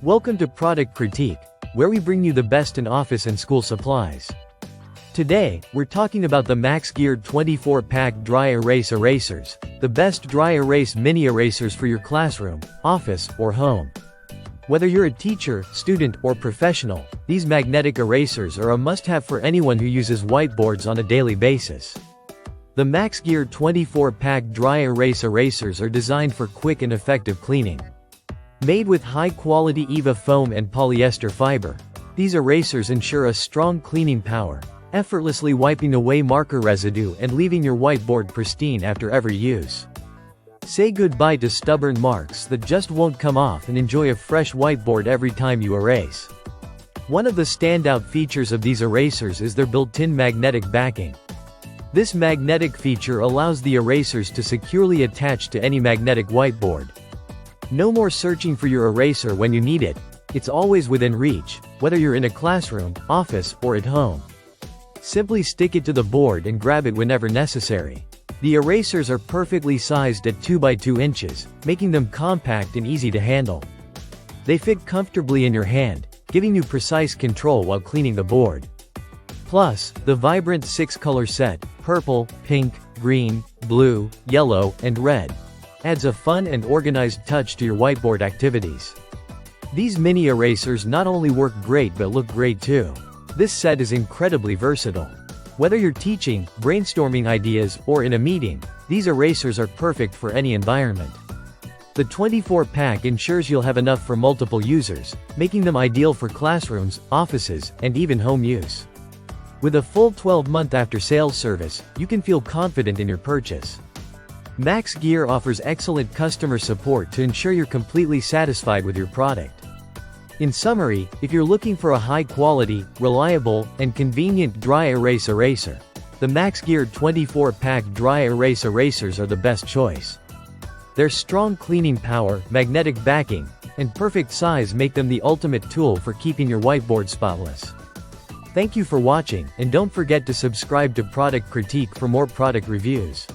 Welcome to Product Critique, where we bring you the best in office and school supplies. Today, we're talking about the MaxGear 24-pack dry erase erasers, the best dry erase mini erasers for your classroom, office, or home. Whether you're a teacher, student, or professional, these magnetic erasers are a must-have for anyone who uses whiteboards on a daily basis. The MaxGear 24-pack dry erase erasers are designed for quick and effective cleaning. Made with high-quality EVA foam and polyester fiber, these erasers ensure a strong cleaning power, effortlessly wiping away marker residue and leaving your whiteboard pristine after every use. Say goodbye to stubborn marks that just won't come off and enjoy a fresh whiteboard every time you erase. One of the standout features of these erasers is their built-in magnetic backing. This magnetic feature allows the erasers to securely attach to any magnetic whiteboard. No more searching for your eraser when you need it, it's always within reach, whether you're in a classroom, office, or at home. Simply stick it to the board and grab it whenever necessary. The erasers are perfectly sized at 2 by 2 inches, making them compact and easy to handle. They fit comfortably in your hand, giving you precise control while cleaning the board. Plus, the vibrant 6-color set, purple, pink, green, blue, yellow, and red, adds a fun and organized touch to your whiteboard activities. These mini erasers not only work great but look great too. This set is incredibly versatile. Whether you're teaching, brainstorming ideas, or in a meeting, these erasers are perfect for any environment. The 24-pack ensures you'll have enough for multiple users, making them ideal for classrooms, offices, and even home use. With a full 12-month after-sales service, you can feel confident in your purchase. MaxGear offers excellent customer support to ensure you're completely satisfied with your product. In summary, if you're looking for a high-quality, reliable, and convenient dry erase eraser, the MaxGear 24-pack dry erase erasers are the best choice. Their strong cleaning power, magnetic backing, and perfect size make them the ultimate tool for keeping your whiteboard spotless. Thank you for watching, and don't forget to subscribe to Product Critique for more product reviews.